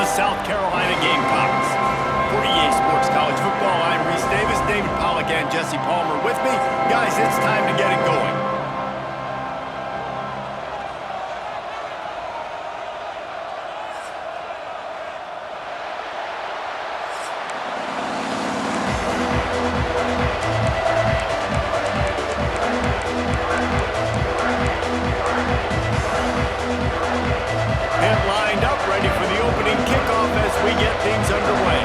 South Carolina Gamecocks. For EA Sports College Football, I'm Reese Davis, David Pollack, and Jesse Palmer with me. Guys, it's time to get it going. Lined up, ready for the opening kickoff as we get things underway.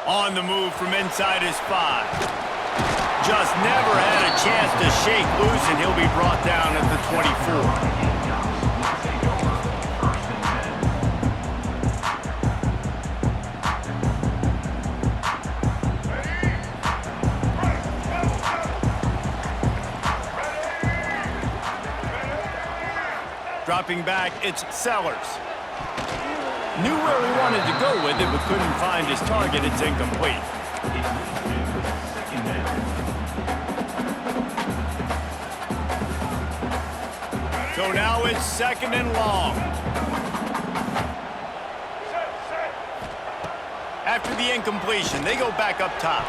On the move from inside his 5. Just never had a chance to shake loose, and he'll be brought down at the 24. Dropping back, it's Sellers. Knew where he wanted to go with it, but couldn't find his target. It's incomplete. So now it's 2nd and long. After the incompletion, they go back up top.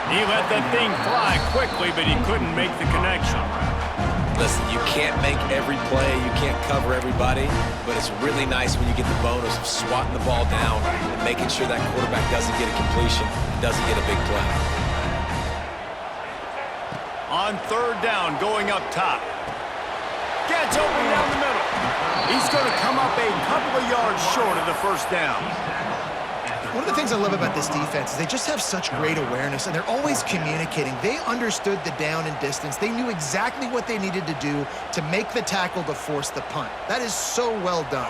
He let that thing fly quickly, but he couldn't make the connection. Listen, you can't make every play, you can't cover everybody, but it's really nice when you get the bonus of swatting the ball down and making sure that quarterback doesn't get a completion, doesn't get a big play. On 3rd down, going up top. Gets open down the middle. He's going to come up a couple of yards short of the 1st down. One of the things I love about this defense is they just have such great awareness, and they're always communicating. They understood the down and distance. They knew exactly what they needed to do to make the tackle to force the punt. That is so well done.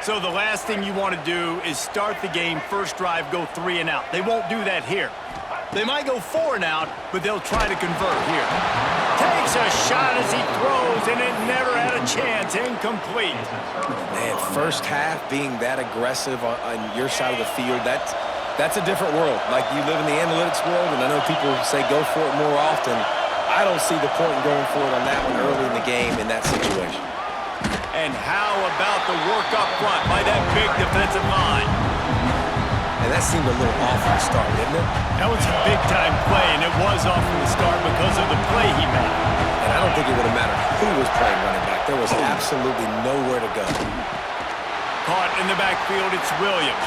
So the last thing you want to do is start the game, first drive, go 3 and out. They won't do that here. They might go 4 and out, but they'll try to convert here. Takes a shot as he throws, and it never had a chance. Incomplete. Man, first half being that aggressive on your side of the field, that's a different world. Like, you live in the analytics world, and I know people say go for it more often. I don't see the point in going for it on that one early in the game in that situation. And how about the work up front by that big defensive line? And that seemed a little off from the start, didn't it? That was a big-time play, and it was off from the start because of the play he made. And I don't think it would have mattered who was playing running back. There was absolutely nowhere to go. Caught in the backfield, it's Williams.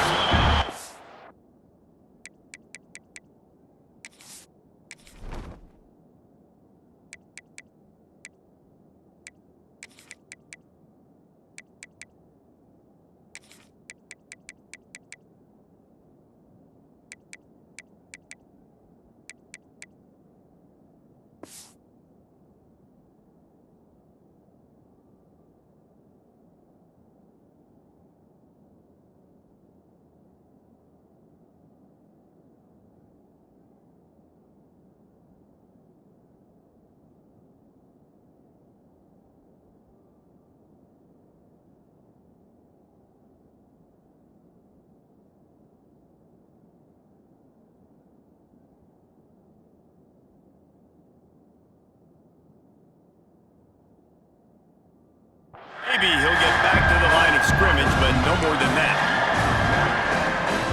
Maybe he'll get back to the line of scrimmage, but no more than that.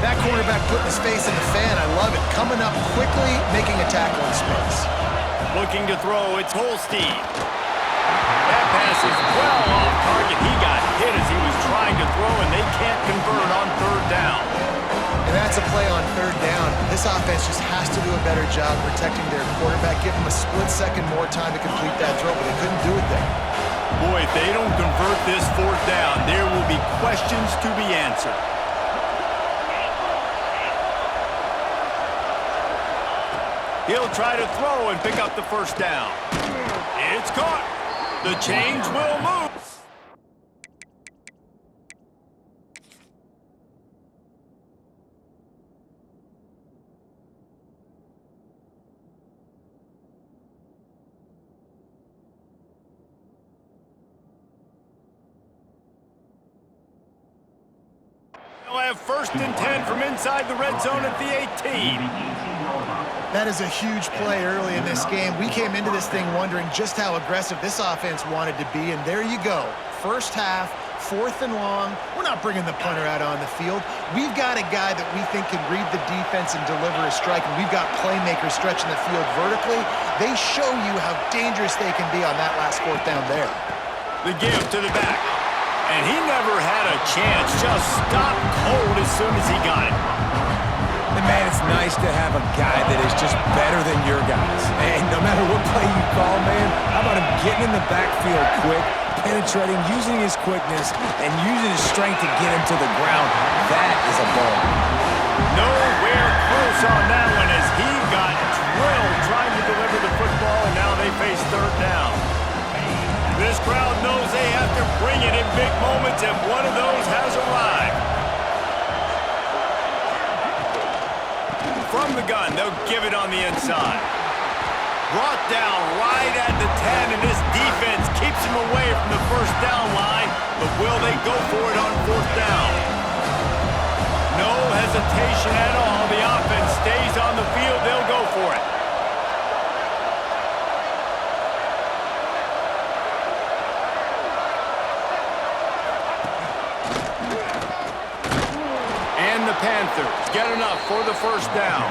That cornerback putting his face in the fan, I love it. Coming up quickly, making a tackle in space. Looking to throw, it's Holstein. That pass is well off target. He got hit as he was trying to throw, and they can't convert on 3rd down. And that's a play on 3rd down. This offense just has to do a better job protecting their quarterback. Give him a split second more time to complete that throw, but they couldn't do it there. Boy, if they don't convert this 4th down, there will be questions to be answered. He'll try to throw and pick up the 1st down. It's caught. The chains will move. They'll have 1st and 10 from inside the red zone at the 18. That is a huge play early in this game. We came into this thing wondering just how aggressive this offense wanted to be, and there you go. First half, 4th and long. We're not bringing the punter out on the field. We've got a guy that we think can read the defense and deliver a strike, and we've got playmakers stretching the field vertically. They show you how dangerous they can be on that last 4th down there. The give to the back. And he never had a chance. Just stopped cold as soon as he got it. And man, it's nice to have a guy that is just better than your guys. And no matter what play you call, man, how about him getting in the backfield quick, penetrating, using his quickness, and using his strength to get him to the ground. That is a ball. Nowhere close on that one as he got drilled trying to deliver the football, and now they face 3rd down. This crowd knows they have to bring it in big moments, and one of those has arrived. From the gun, they'll give it on the inside. Brought down right at the 10, and this defense keeps him away from the 1st down line, but will they go for it on 4th down? No hesitation at all. The offense stays on the field. They'll go for it. And the Panthers get enough for the 1st down.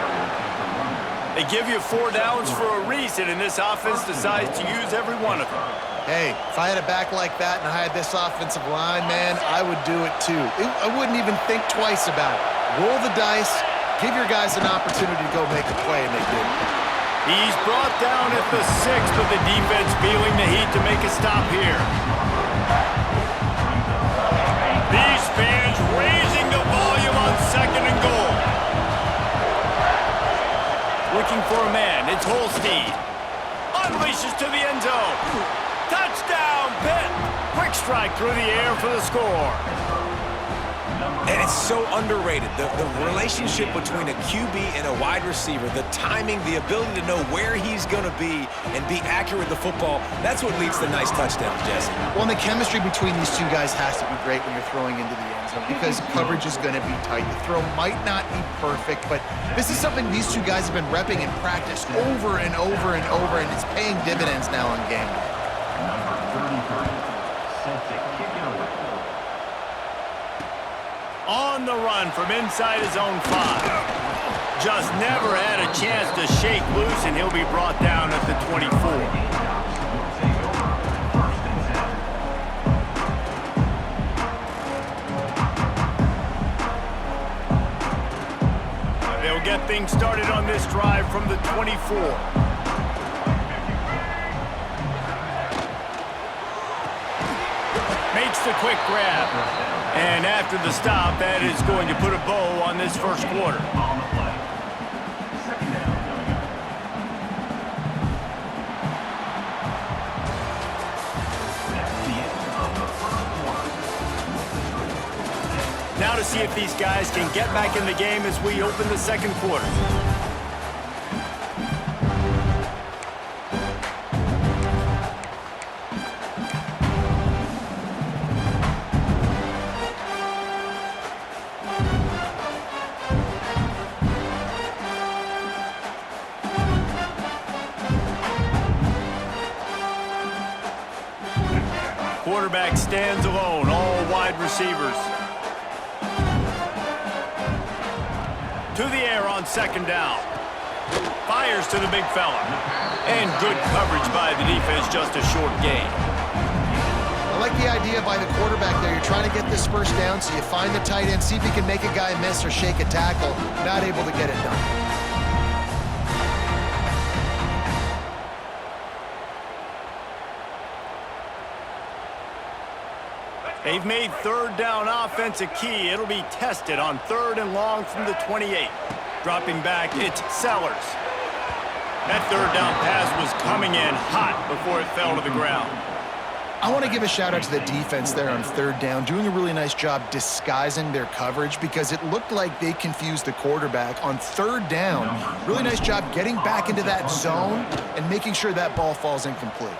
They give you 4 downs for a reason, and this offense decides to use every one of them. Hey, if I had a back like that and I had this offensive line, man, I would do it too. I wouldn't even think twice about it. Roll the dice, give your guys an opportunity to go make a play, and they did. He's brought down at the 6, but the defense feeling the heat to make a stop here. These fans raising the volume on 2nd and goal. Looking for a man, it's Holstein. Unleashes to the end zone. Touchdown, Pitt! Quick strike through the air for the score. And it's so underrated. The relationship between a QB and a wide receiver, the timing, the ability to know where he's going to be and be accurate with the football, that's what leads to nice touchdowns, Jesse. Well, and the chemistry between these two guys has to be great when you're throwing into the end zone because coverage is going to be tight. The throw might not be perfect, but this is something these two guys have been repping in practice over and over and over, and it's paying dividends now on game day. On the run from inside his own 5. Just never had a chance to shake loose, and he'll be brought down at the 24. They'll get things started on this drive from the 24. Makes the quick grab. And after the stop, that is going to put a bow on this 1st quarter. Now to see if these guys can get back in the game as we open the 2nd quarter. Quarterback stands alone, all wide receivers. To the air on 2nd down. Fires to the big fella. And good coverage by the defense, just a short gain. I like the idea by the quarterback there. You're trying to get this 1st down, so you find the tight end, see if he can make a guy miss or shake a tackle. Not able to get it done. They've made 3rd down offense a key. It'll be tested on 3rd and long from the 28. Dropping back, it's Sellers. That 3rd down pass was coming in hot before it fell to the ground. I want to give a shout out to the defense there on 3rd down, doing a really nice job disguising their coverage because it looked like they confused the quarterback on 3rd down. Really nice job getting back into that zone and making sure that ball falls incomplete.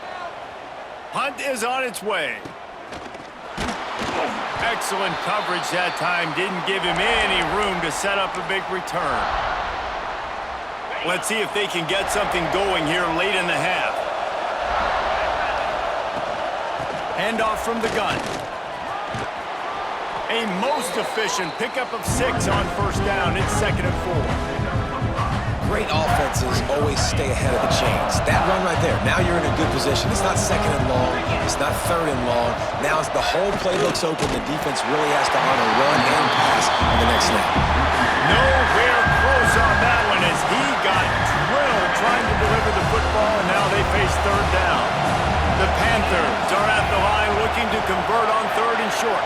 Punt is on its way. Excellent coverage that time. Didn't give him any room to set up a big return. Let's see if they can get something going here late in the half. Handoff from the gun. A most efficient pickup of 6 on first down. It's 2nd and 4. Great offenses always stay ahead of the chains. That run right there, now you're in a good position. It's not 2nd and long. It's not 3rd and long. Now as the whole playbook's open, the defense really has to honor run and pass on the next snap. Nowhere close on that one as he got drilled trying to deliver the football, and now they face 3rd down. The Panthers are at the line looking to convert on 3rd and short.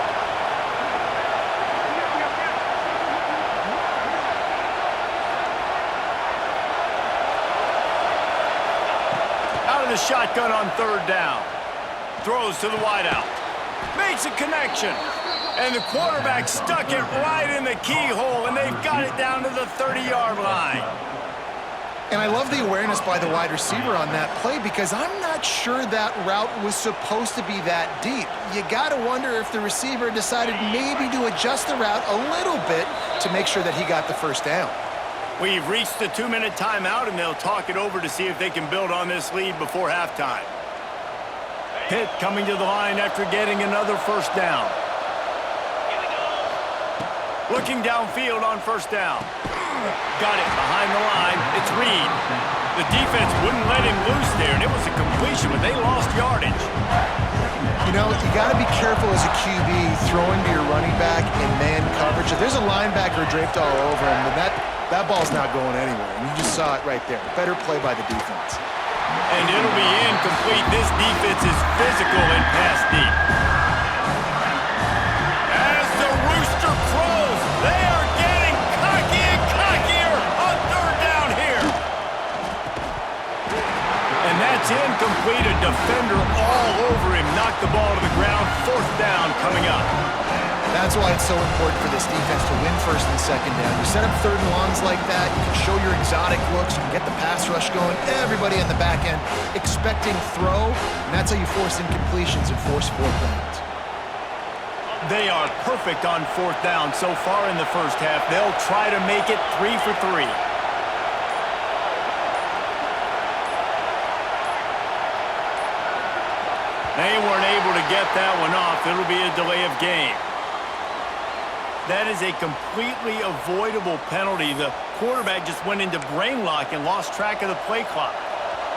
The shotgun on 3rd down. Throws to the wideout. Makes a connection. And the quarterback stuck it right in the keyhole, and they've got it down to the 30-yard line. And I love the awareness by the wide receiver on that play because I'm not sure that route was supposed to be that deep. You got to wonder if the receiver decided maybe to adjust the route a little bit to make sure that he got the first down. We've reached the 2-minute timeout, and they'll talk it over to see if they can build on this lead before halftime. Pitt coming to the line after getting another first down. Looking downfield on first down. Got it behind the line. It's Reed. The defense wouldn't let him loose there, and it was a completion, but they lost yardage. You know, you got to be careful as a QB throwing to your running back in man coverage. If there's a linebacker draped all over him, then that ball's not going anywhere, and you just saw it right there. Better play by the defense. And it'll be incomplete. This defense is physical and pass deep. As the rooster crows, they are getting cocky and cockier on 3rd down here. And that's incomplete. A defender all over him. Knocked the ball to the ground. 4th down coming up. That's why it's so important for this defense to win 1st and 2nd down. You set up 3rd and longs like that, you can show your exotic looks, you can get the pass rush going, everybody in the back end expecting throw, and that's how you force incompletions and force 4th downs. They are perfect on 4th down so far in the first half. They'll try to make it 3 for 3. They weren't able to get that one off. It'll be a delay of game. That is a completely avoidable penalty. The quarterback just went into brain lock and lost track of the play clock.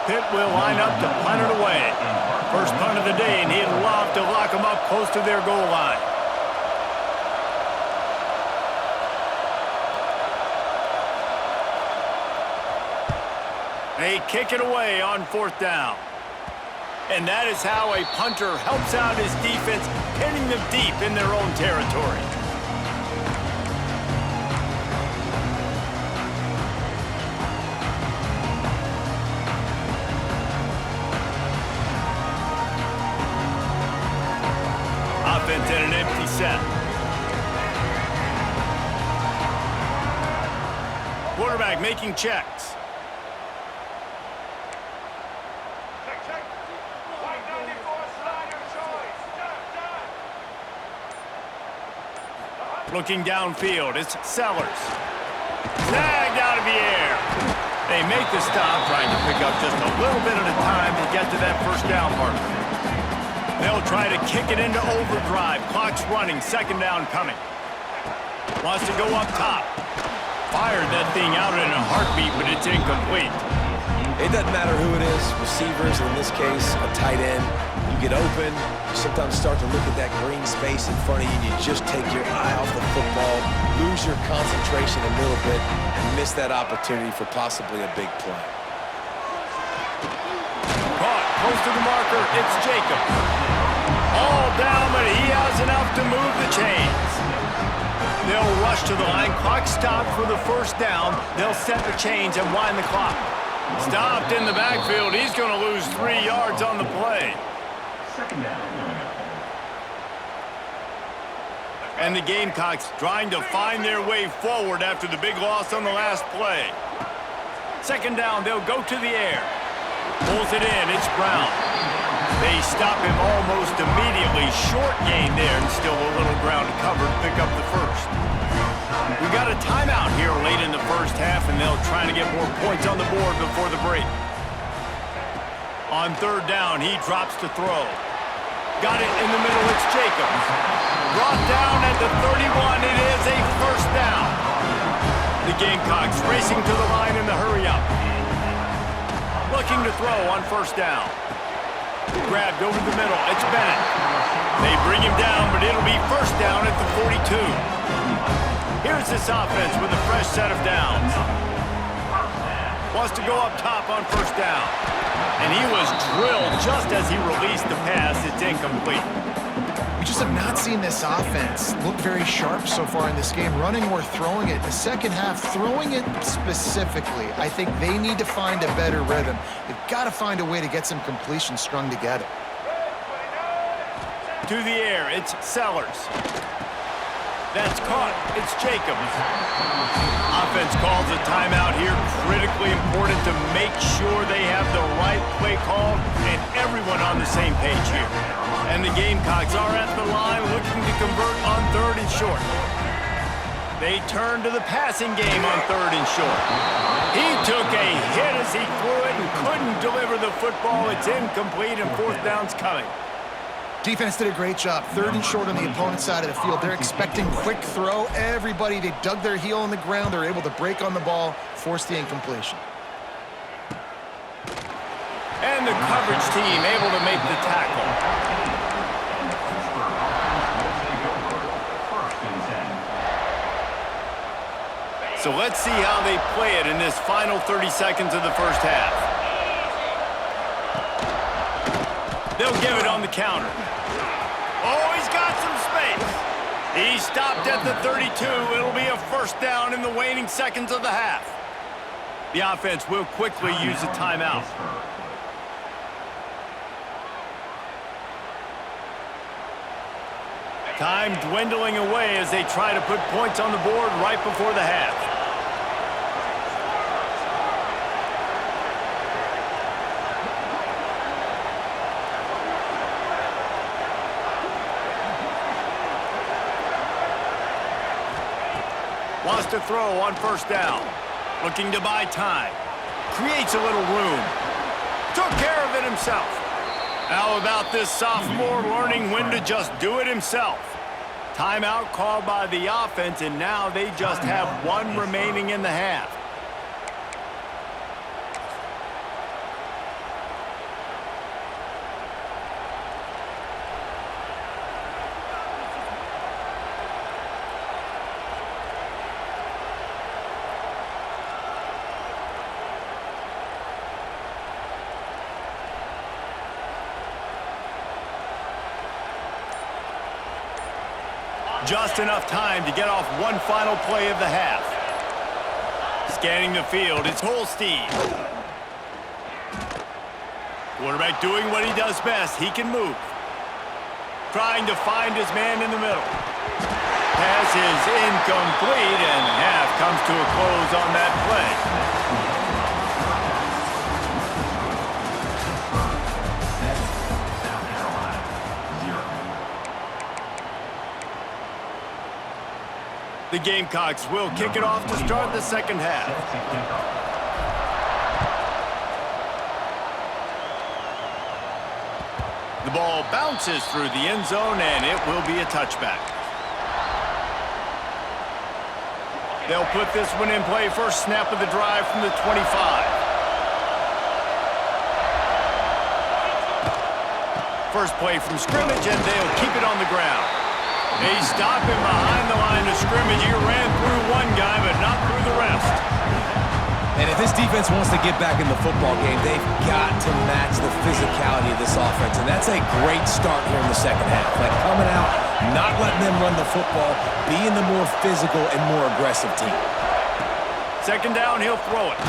Pitt will line up to punt it away. First punt of the day, and he'd love to lock them up close to their goal line. They kick it away on 4th down. And that is how a punter helps out his defense, pinning them deep in their own territory. Offense in an empty set. Quarterback making checks. Looking downfield, it's Sellers. Snagged out of the air. They make the stop, trying to pick up just a little bit at a time to get to that first down marker. They'll try to kick it into overdrive. Clock's running, 2nd down coming. Wants to go up top. Fired that thing out in a heartbeat, but it's incomplete. It doesn't matter who it is, receivers, in this case, a tight end. You get open, you sometimes start to look at that green space in front of you, and you just take your eye off the football, lose your concentration a little bit, and miss that opportunity for possibly a big play. Caught close to the marker, it's Jacob. All down, but he has enough to move the chains. They'll rush to the line. Clock stopped for the first down. They'll set the chains and wind the clock. Stopped in the backfield. He's going to lose 3 yards on the play. And the Gamecocks trying to find their way forward after the big loss on the last play. 2nd down, they'll go to the air. Pulls it in, it's Brown. They stop him almost immediately. Short gain there, and still a little ground to cover to pick up the first. We got a timeout here late in the first half, and they'll try to get more points on the board before the break. On third down, he drops to throw. Got it in the middle, it's Jacobs. Brought down at the 31, it is a first down. The Gamecocks racing to the line in the hurry-up. Looking to throw on first down. Grabbed over the middle, it's Bennett. They bring him down, but it'll be first down at the 42. Here's this offense with a fresh set of downs. Wants to go up top on first down. And he was drilled just as he released the pass. It's incomplete. We just have not seen this offense look very sharp so far in this game, running or throwing it. The second half, throwing it specifically, I think they need to find a better rhythm. They've got to find a way to get some completions strung together. To the air, it's Sellers. That's caught. It's Jacobs. Offense calls a timeout here. Critically important to make sure they have the right play call and everyone on the same page here. And the Gamecocks are at the line looking to convert on third and short. They turn to the passing game on third and short. He took a hit as he threw it and couldn't deliver the football. It's incomplete and fourth down's coming. Defense did a great job. Third and short on the opponent's side of the field. They're expecting quick throw. Everybody, they dug their heel on the ground. They're able to break on the ball, force the incompletion. And the coverage team able to make the tackle. So let's see how they play it in this final 30 seconds of the first half. They'll give it on the counter. Oh, he's got some space. He stopped at the 32. It'll be a first down in the waning seconds of the half. The offense will quickly use a timeout. Time dwindling away as they try to put points on the board right before the half. Wants to throw on first down. Looking to buy time. Creates a little room. Took care of it himself. How about this sophomore learning when to just do it himself? Timeout called by the offense, and now they just have one remaining in the half. Just enough time to get off one final play of the half. Scanning the field, it's Holstein. Quarterback doing what he does best. He can move. Trying to find his man in the middle. Pass is incomplete, and half comes to a close on that play. The Gamecocks will kick it off to start the second half. The ball bounces through the end zone, and it will be a touchback. They'll put this one in play. First snap of the drive from the 25. First play from scrimmage, and they'll keep it on the ground. They stop him behind the line of scrimmage. He ran through one guy, but not through the rest. And if this defense wants to get back in the football game, they've got to match the physicality of this offense. And that's a great start here in the second half. Like coming out, not letting them run the football, being the more physical and more aggressive team. Second down, he'll throw it.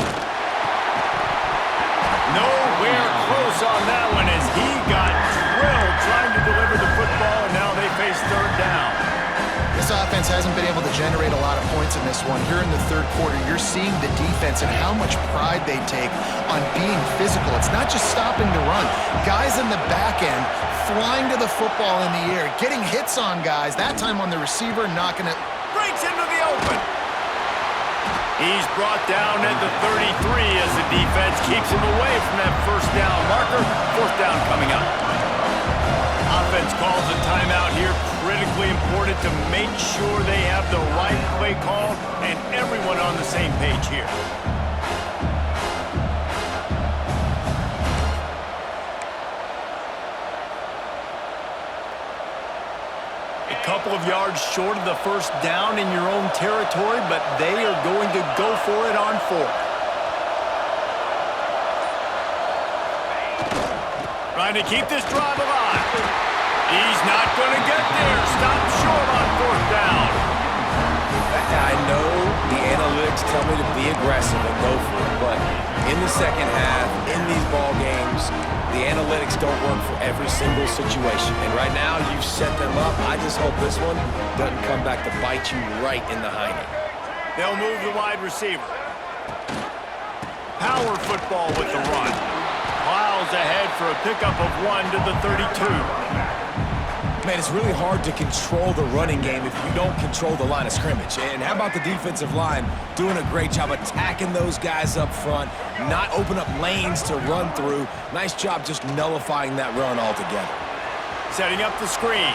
Nowhere close on that one as he got drilled trying to deliver the football, and now they face third down. This offense hasn't been able to generate a lot of points in this one. Here in the third quarter, you're seeing the defense and how much pride they take on being physical. It's not just stopping to run. Guys in the back end flying to the football in the air, getting hits on guys, that time on the receiver, knocking it. Breaks into the open. He's brought down at the 33 as the defense keeps him away from that first down marker. Fourth down coming up. Offense calls a timeout here. Critically important to make sure they have the right play call and everyone on the same page here. Couple of yards short of the first down in your own territory, but they are going to go for it on fourth. Trying to keep this drive alive. He's not going to get there. Stop short on fourth down. I know the analytics tell me to be aggressive and go for it, but in the second half, in these ball games, the analytics don't work for every single situation. And right now, you've set them up. I just hope this one doesn't come back to bite you right in the hiney. They'll move the wide receiver. Power football with the run. Plows ahead for a pickup of 1 to the 32. Man, it's really hard to control the running game if you don't control the line of scrimmage. And how about the defensive line doing a great job attacking those guys up front, not open up lanes to run through. Nice job just nullifying that run altogether. Setting up the screen.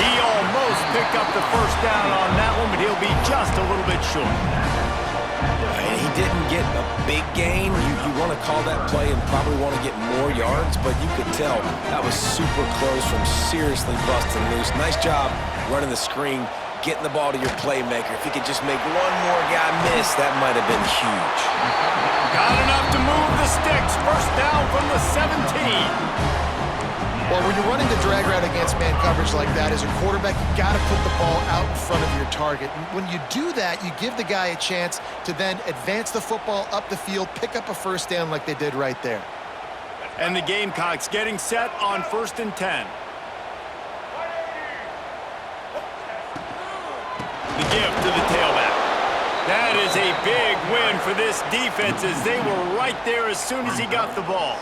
He almost picked up the first down on that one, but he'll be just a little bit short. And he didn't get a big gain. You want to call that play and probably want to get more yards, but you could tell that was super close from seriously busting loose. Nice job running the screen, getting the ball to your playmaker. If he could just make one more guy miss, that might have been huge. Got enough to move the sticks. First down from the 17. Well, when you're running the drag route against man coverage like that, as a quarterback, you got to put the ball out in front of your target. And when you do that, you give the guy a chance to then advance the football up the field, pick up a first down like they did right there. And the Gamecocks getting set on 1st and 10. The give to the tailback. That is a big win for this defense as they were right there as soon as he got the ball.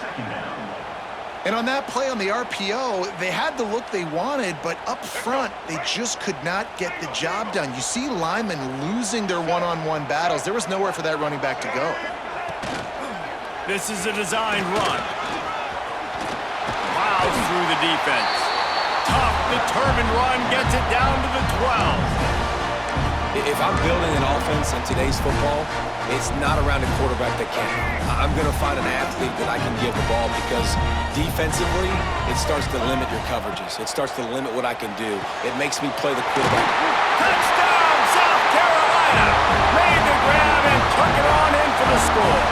And on that play on the RPO, they had the look they wanted, but up front, they just could not get the job done. You see linemen losing their one-on-one battles. There was nowhere for that running back to go. This is a designed run. Plows through the defense. Tough, determined run, gets it down to the 12. If I'm building an offense in today's football, it's not around a quarterback that can. I'm going to find an athlete that I can give the ball because defensively, it starts to limit your coverages. It starts to limit what I can do. It makes me play the quarterback. Touchdown, South Carolina! Made the grab and took it on in for the score.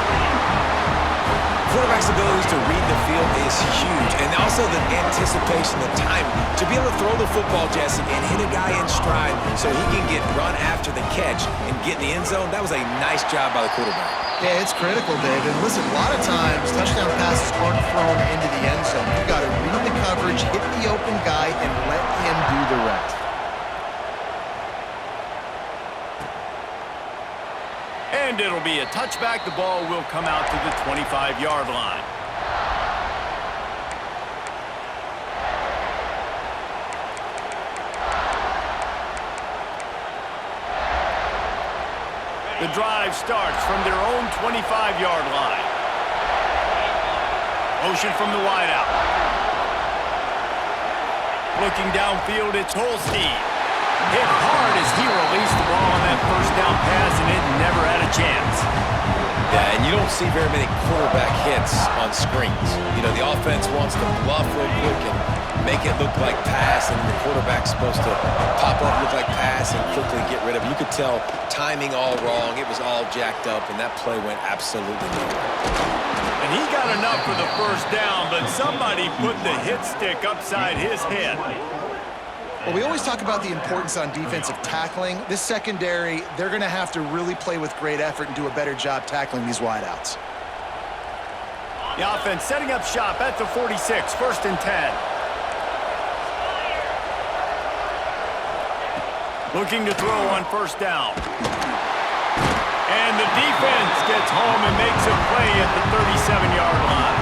Quarterback's abilities to read the field is huge, and also the anticipation, the time to be able to throw the football, Jesse, and hit a guy in stride so he can get run after the catch and get in the end zone. That was a nice job by the quarterback. Yeah, it's critical, Dave. And listen, a lot of times touchdown passes aren't thrown into the end zone. You got to read the coverage, hit the open guy, and let him do the rest. And it'll be a touchback. The ball will come out to the 25-yard line. The drive starts from their own 25-yard line. Motion from the wideout. Looking downfield, it's Holstein. Hit hard as he released the ball on that first down pass, and it never had a chance. Yeah, and you don't see very many quarterback hits on screens. You know, the offense wants to bluff real quick and make it look like pass, and the quarterback's supposed to pop up, look like pass, and quickly get rid of it. You could tell timing all wrong. It was all jacked up, and that play went absolutely nowhere. And he got enough for the first down, but somebody put the hit stick upside his head. Well, we always talk about the importance on defensive tackling. This secondary, they're going to have to really play with great effort and do a better job tackling these wideouts. The offense setting up shop at the 46, 1st and 10. Looking to throw on first down. And the defense gets home and makes a play at the 37-yard line.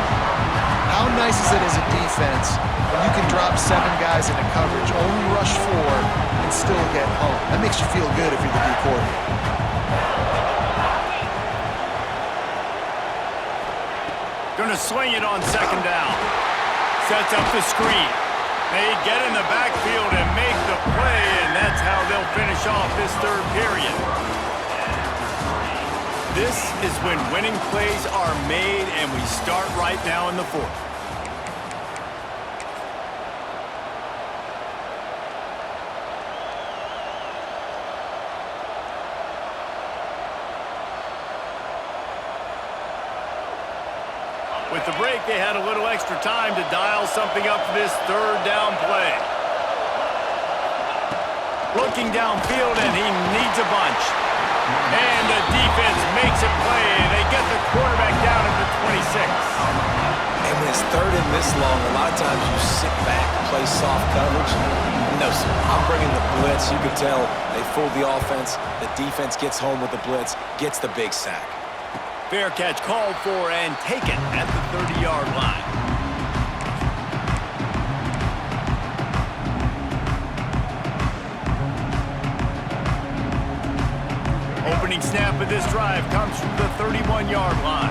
How nice is it as a defense when you can drop 7 guys guys into coverage, only rush 4, and still get home. That makes you feel good if you're the D coordinator. Gonna swing it on second down. Sets up the screen. They get in the backfield and make the play, and that's how they'll finish off this third period. This is when winning plays are made, and we start right now in the fourth. With the break, they had a little extra time to dial something up for this third down play. Looking downfield, and he needs a bunch. And the defense makes a play, and they get the quarterback down at the 26. And when it's third and this long, a lot of times you sit back and play soft coverage. No, sir. I'm bringing the blitz. You can tell they fooled the offense. The defense gets home with the blitz, gets the big sack. Fair catch called for and taken at the 30-yard line. Opening snap of this drive comes from the 31-yard line.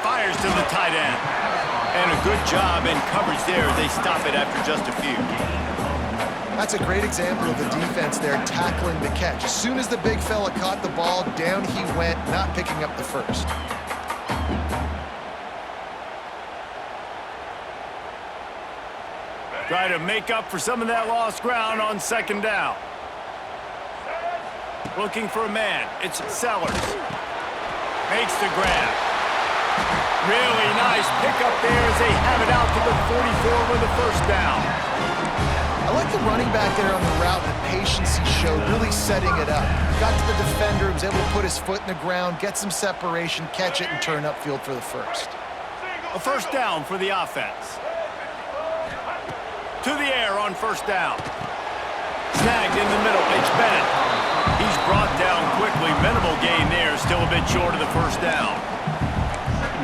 Fires to the tight end. And a good job in coverage there as they stop it after just a few. That's a great example of the defense there tackling the catch. As soon as the big fella caught the ball, down he went, not picking up the first. Try to make up for some of that lost ground on second down. Looking for a man. It's Sellers. Makes the grab. Really nice pickup there as they have it out to the 44 with the first down. I like the running back there on the route and the patience he showed, really setting it up. Got to the defender, was able to put his foot in the ground, get some separation, catch it, and turn upfield for the first. A first down for the offense. To the air on first down. Snagged in the middle. It's Bennett. He's brought down quickly. Minimal gain there. Still a bit short of the first down.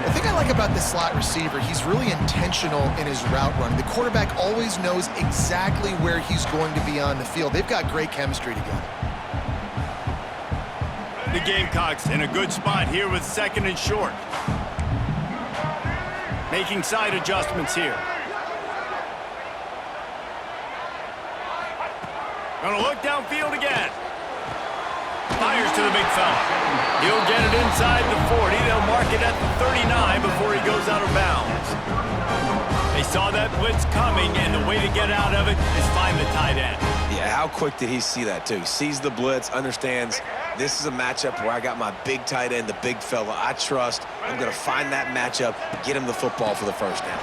The thing I like about this slot receiver, he's really intentional in his route running. The quarterback always knows exactly where he's going to be on the field. They've got great chemistry together. The Gamecocks in a good spot here with second and short. Making side adjustments here. Gonna look downfield again. Fires to the big fella. He'll get it inside the 40. They'll mark it at the 39 before he goes out of bounds. They saw that blitz coming, and the way to get out of it is find the tight end. Yeah, how quick did he see that, too? He sees the blitz, understands this is a matchup where I got my big tight end, the big fella I trust. I'm going to find that matchup, get him the football for the first down.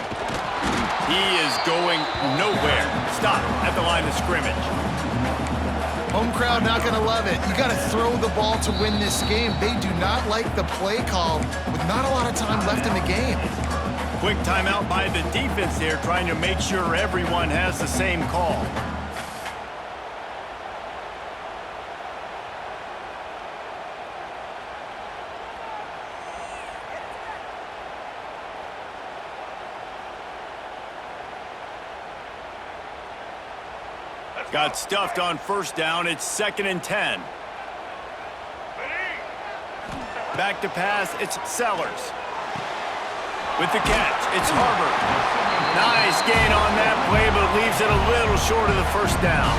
He is going nowhere. Stop at the line of scrimmage. Home crowd not going to love it. You got to throw the ball to win this game. They do not like the play call with not a lot of time left in the game. Quick timeout by the defense there, trying to make sure everyone has the same call. Got stuffed on first down. It's 2nd and 10. Back to pass. It's Sellers. With the catch, it's Harbert. Nice gain on that play, but leaves it a little short of the first down.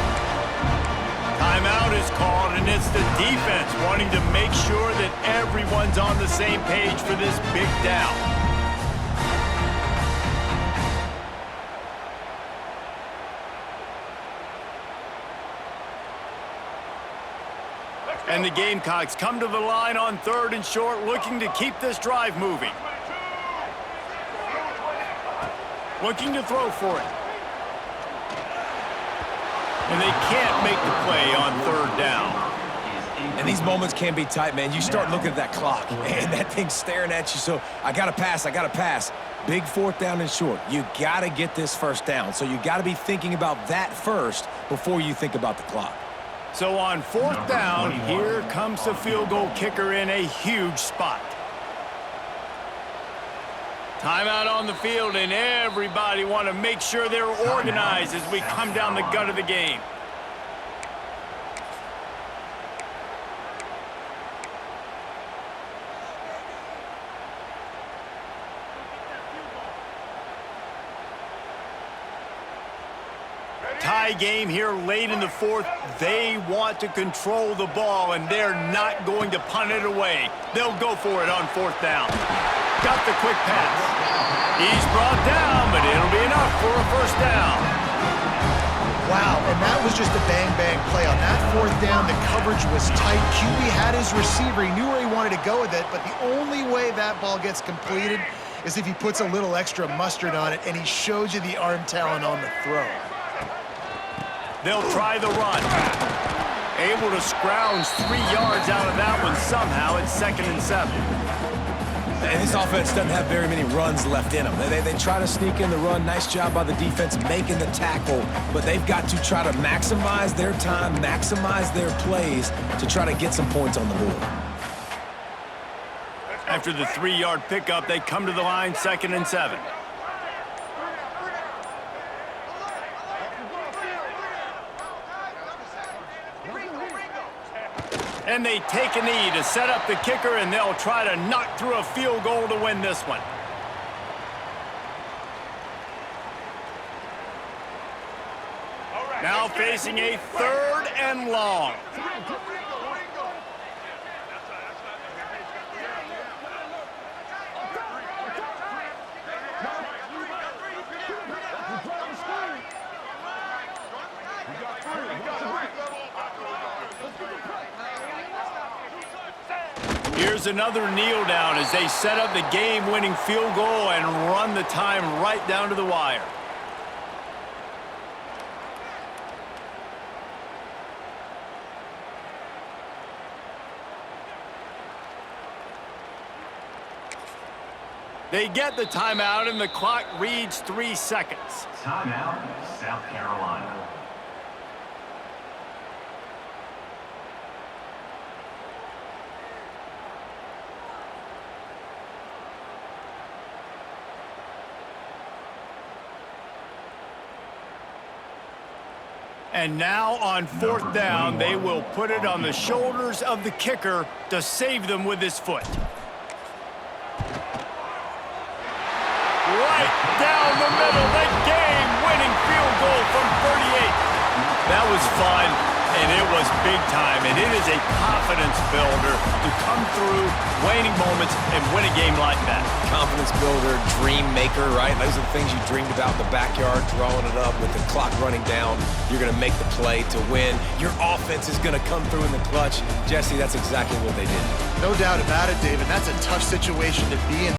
Timeout is called, and it's the defense wanting to make sure that everyone's on the same page for this big down. And the Gamecocks come to the line on 3rd and short, looking to keep this drive moving. Looking to throw for it. And they can't make the play on 3rd down. And these moments can be tight, man. You start looking at that clock, and that thing's staring at you. So I got to pass. Big 4th down and short. You got to get this first down. So you got to be thinking about that first before you think about the clock. So on 4th down, here comes the field goal kicker in a huge spot. Timeout on the field, and everybody want to make sure they're organized as we come down the gut of the game. Tie game here late in the fourth. They want to control the ball, and they're not going to punt it away. They'll go for it on fourth down. Got the quick pass. He's brought down, but it'll be enough for a first down. Wow, and that was just a bang-bang play. On that fourth down, the coverage was tight. QB had his receiver. He knew where he wanted to go with it, but the only way that ball gets completed is if he puts a little extra mustard on it, and he shows you the arm talent on the throw. They'll try the run. Able to scrounge 3 yards out of that one somehow. It's 2nd and 7. And this offense doesn't have very many runs left in them. They try to sneak in the run. Nice job by the defense making the tackle. But they've got to try to maximize their time, maximize their plays to try to get some points on the board. After the 3-yard pickup, they come to the line, 2nd and 7. And they take a knee to set up the kicker, and they'll try to knock through a field goal to win this one. Now facing a 3rd and long. Here's another kneel down as they set up the game-winning field goal and run the time right down to the wire. They get the timeout, and the clock reads 3 seconds. Timeout, South Carolina. And now on 4th down, they will put it on the shoulders of the kicker to save them with his foot. Right down the middle, the game-winning field goal from 38. That was fun, and it was big time, and it is a confidence builder to come through waning moments and win a game like that. Confidence builder, dream maker, right? Those are the things you dreamed about in the backyard, drawing it up with the clock running down. You're going to make the play to win. Your offense is going to come through in the clutch. Jesse, that's exactly what they did. No doubt about it, David. That's a tough situation to be in.